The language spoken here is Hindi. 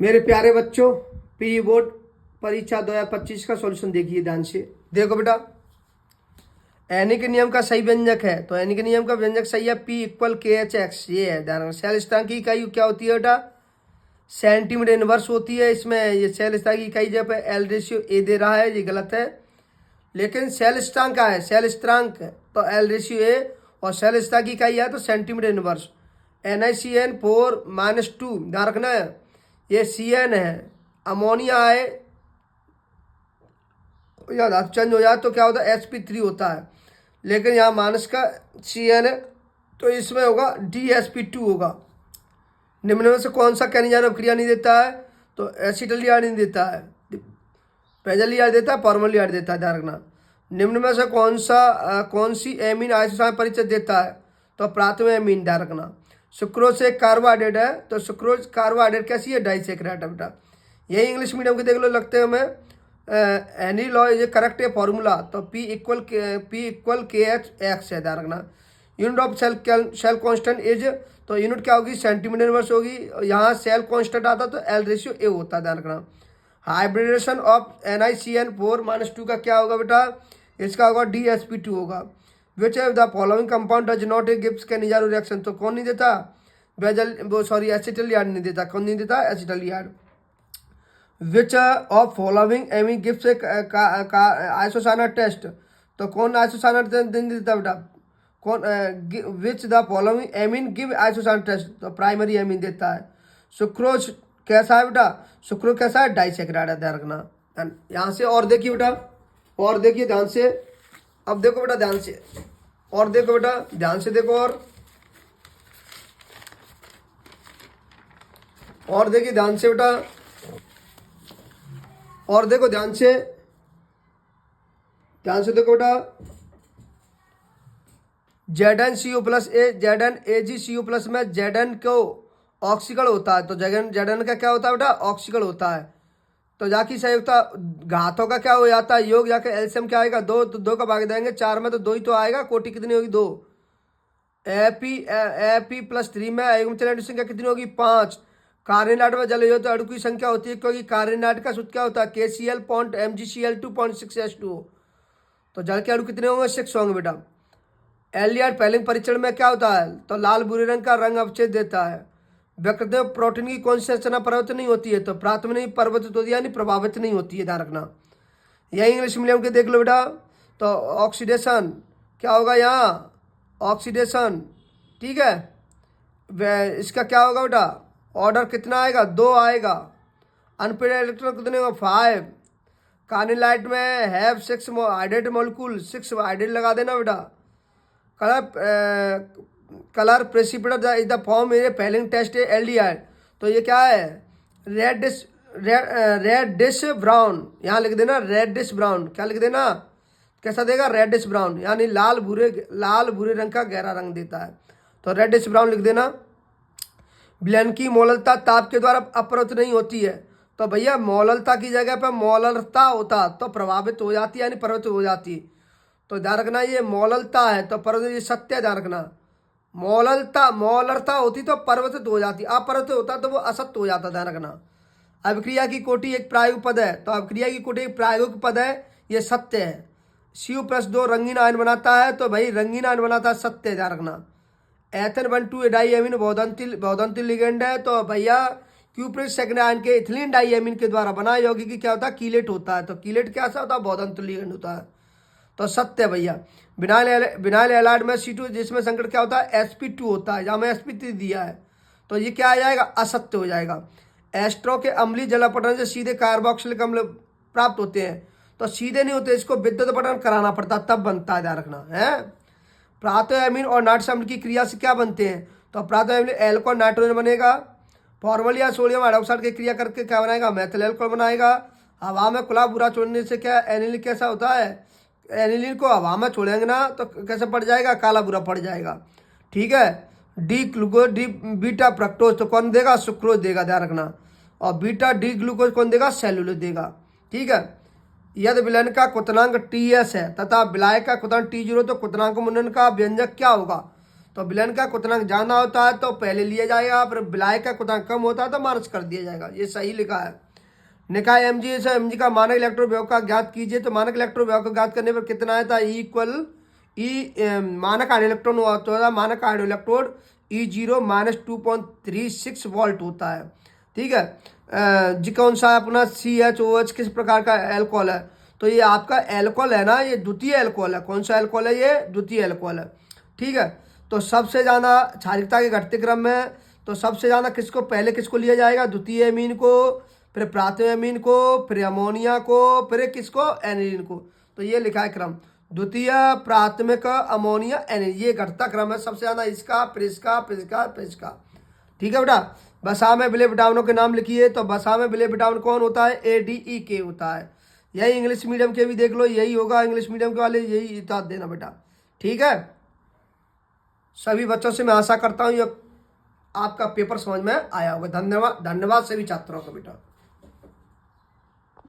मेरे प्यारे बच्चों, पीई बोर्ड परीक्षा 2025 का सॉल्यूशन देखिए ध्यान से। देखो बेटा, एनी के नियम का सही व्यंजक है तो एनी के नियम का व्यंजक सही है, P equal K H x. ये है ध्यान। सेल स्थान की इकाई क्या होती है बेटा? सेंटीमीटर इनवर्स होती है। इसमें ये सेल स्थान की इकाई जब एल रेशियो ए दे रहा है, ये गलत है। लेकिन सेल स्थान का है, सेल स्थिरांक है तो एल रेशियो ए, और सेल स्थान की इकाई है तो सेंटीमीटर इनवर्स। NiCN4-2 ध्यान रखना है, ये CN है। अमोनिया है या धातु चेंज हो जाए तो क्या होता है? sp3 होता है। लेकिन यहाँ माइनस का CN है तो इसमें होगा DsP2 होगा। निम्न में से कौन सा कैनिजान अभिक्रिया नहीं देता है? तो एसिटल्डिहाइड नहीं देता है, पेजल्डिहाइड देता है, फॉर्मल्डिहाइड देता है। ध्यान रखना। निम्न में से कौन सी एमीन आइसोसाइम परिचय देता है? तो प्राथमिक एमीन। ध्यान रखना। सुक्रोज एक कार्बोहाइड्रेट है तो सुक्रोज कार्बोहाइड्रेट कैसी है? डाइसेक्राइड है बेटा। यही इंग्लिश मीडियम के देख लो लगते हैं हमें। एनी लॉ ये करेक्ट है फॉर्मूला, तो P equal K H X है। ध्यान रखना। Unit of cell constant is, तो यूनिट क्या होगी? सेंटीमीटर इनवर्स होगी। यहाँ सेल कांस्टेंट आता तो एल रेशियो ए होता है। ध्यान रखना। हाइब्रिडेशन ऑफ NiCN4-2 का क्या होगा बेटा? इसका होगा DsP2 होगा। Which of the following compound does not gives Cannizzaro reaction, तो कौन नहीं देता? एसिटल्डिहाइड नहीं देता। कौन नहीं देता? Acetaldehyde. Which of following amine gives isocyanate test, तो कौन आइसोसाइनेट नहीं देता बेटा? कौन? Which the following amine give isocyanate test, तो प्राइमरी एमीन देता है। सुक्रोज कैसा है बेटा? सुक्रोज कैसा है? डाइसेक्राइड है। ध्यान रखना। यहाँ से और देखिए बेटा, और देखिए ध्यान से। अब देखो बेटा ध्यान से, और देखो बेटा ध्यान से देखो, और देखिए ध्यान से बेटा, और देखो ध्यान से, ध्यान से देखो बेटा। ZnCO+A ZnAgCO+ में Zn को ऑक्सीकरण होता है, तो Zn का क्या होता है बेटा? ऑक्सीकरण होता है। तो जाकी संयुक्ता घातों का क्या हो जाता है? योग। जाके एलसीएम क्या आएगा? 2, तो 2 का भाग देंगे 4 में तो 2 ही तो आएगा। कोटि कितनी होगी? 2। Ap+3 में एगुमचलन की संख्या कितनी होगी? 5। कार्बोनाइट में जल हो तो अणु की संख्या होती है, क्योंकि कार्बोनाइट का सूत्र क्या होता है? KCl.MgCl2.6H2O। तो जल के अणु कितने होंगे? 6 होंगे बेटा। एल्डिहाइड पहले परीक्षण में क्या होता है? तो लाल भूरे रंग का रंग अवच्छेद देता है। व्यक्ति में प्रोटीन की कौन सी संरचना प्रभावित नहीं होती है? तो प्राथमिक नहीं परिवर्तित होती है, यानी प्रभावित नहीं होती है। ध्यान रखना। यही इंग्लिश मीडियम के देख लो बेटा। तो ऑक्सीडेशन क्या होगा यहाँ? ऑक्सीडेशन, ठीक है। इसका क्या होगा बेटा? ऑर्डर कितना आएगा? 2 आएगा। अनपेड इलेक्ट्रॉन कितने होगा? 5। कार्निलाइट में हैव 6 हाइड्रेट मॉलिक्यूल, 6 हाइड्रेट लगा देना बेटा। Colour precipitate is the form a Fehling test aldehyde, तो ये क्या है? Reddish brown. यहाँ लिख देना रेड डिश ब्राउन। क्या लिख देना? कैसा देगा? रेड डिश ब्राउन, यानी लाल भूरे रंग का गहरा रंग देता है, तो रेड डिश ब्राउन लिख देना। विलयन की मोललता ताप के द्वारा अपरत नहीं होती है, तो भैया मोललता की जगह पर मोलरता होता तो प्रभावित हो जाती है, यानी प्रवृत्त हो जाती। तो ध्यान रखना, ये मोललता है तो प्रवृत्त, ये सत्य है। ध्यान रखना। मोलरता होती तो परिवर्तित हो जाती, अपरिवर्तित होता तो वो असत्य हो जाता। ध्यान रखना। अभिक्रिया की कोटि एक प्रायोगिक पद है, तो अभिक्रिया की कोटि एक प्रायोगिक पद है, ये सत्य है। CO+2 रंगीन आयन बनाता है, तो भाई रंगीन आयन बनाता है, सत्य है। ध्यान रखना। एथन 1,2 डाईएमीन बहुदंतिल लिगेंड है, तो भैया क्यूप्रिक सेकंड आयन के इथिलीन डाईएमीन के द्वारा बना यौगिक की क्या होता है? कीलेट होता है। तो कीलेट क्या सा होता है? बहुदंतिल लिगेंड होता है, तो सत्य है भैया। बिनाइल एलाइड में C2 जिसमें संकट क्या होता है? sp2 होता है, जहाँ में sp3 दिया है, तो ये क्या आ जाएगा? असत्य हो जाएगा। एस्ट्रो के अम्लीय जलापटन से सीधे कार्बोक्सिलिक अम्ल प्राप्त होते हैं, तो सीधे नहीं होते, इसको विद्युत अपटन कराना पड़ता है, तब बनता है। ध्यान रखना है। प्रातोएमीन और नाइट्रस अम्ल की क्रिया से क्या बनते हैं? तो प्रातोएमीन एल्कोहल नाइट्रोजन बनेगा। फॉर्मल या सोडियम हाइड्रोक्साइड की क्रिया करके क्या बनाएगा? मेथिल एल्कोहल बनाएगा। हवा में खुला बुरा छोड़ने से क्या एनिलिन कैसा होता है? एनिलिन को हवा में छोड़ेंगे ना तो कैसे पड़ जाएगा? काला बुरा पड़ जाएगा, ठीक है। डी बीटा फ्रक्टोज, तो कौन देगा? सुक्रोज देगा। ध्यान रखना। और बीटा डी ग्लूकोज कौन देगा? सेलुलोज देगा, ठीक है। यदि विलयन का क्वथनांक TS है तथा विलायक का क्वथनांक T0, तो क्वथनांक मुनन का व्यंजक क्या होगा? तो विलेन का क्वथनांक ज़्यादा होता है तो पहले लिया जाएगा, फिर विलायक का क्वथनांक कम होता है तो माइनस कर दिया जाएगा। ये सही लिखा है। निकाय एमजी से एमजी का मानक इलेक्ट्रॉन विभव का ज्ञात कीजिए। तो मानक इलेक्ट्रॉन विभव का ज्ञात करने पर कितना आया था, इक्वल मानक आयन इलेक्ट्रॉन होता है, मानक आयन इलेक्ट्रोड E0 -2.36 वोल्ट होता है। ठीक है जी। कौन सा अपना CHOH किस प्रकार का एल्कोहल है, तो ये आपका एल्कोहल है ना, ये द्वितीय एल्कोहल है। कौन सा एल्कोहल है, ये द्वितीय एल्कोहल है। ठीक है, तो सबसे ज़्यादा क्षारीयता के घटते क्रम में तो सबसे ज़्यादा किसको पहले किसको लिया जाएगा, द्वितीय एमीन को, फिर प्राथमिक एमीन को, फिर अमोनिया को, फिर किसको, एनिलीन को। तो ये लिखा है क्रम, द्वितीय, प्राथमिक, अमोनिया, एनिलीन, ये घटता क्रम है। सबसे ज़्यादा इसका, फिर इसका, फिर इसका, फिर इसका। ठीक है बेटा। बसा में विलय विटामिनों के नाम लिखिए। तो बसा में विलय विटामिन कौन होता है, ADEK होता है। यही इंग्लिश मीडियम के भी देख लो, यही होगा इंग्लिश मीडियम के वाले, यही इतना देना बेटा। ठीक है, सभी बच्चों से मैं आशा करता हूँ ये आपका पेपर समझ में आया होगा। धन्यवाद, धन्यवाद सभी छात्रों को बेटा।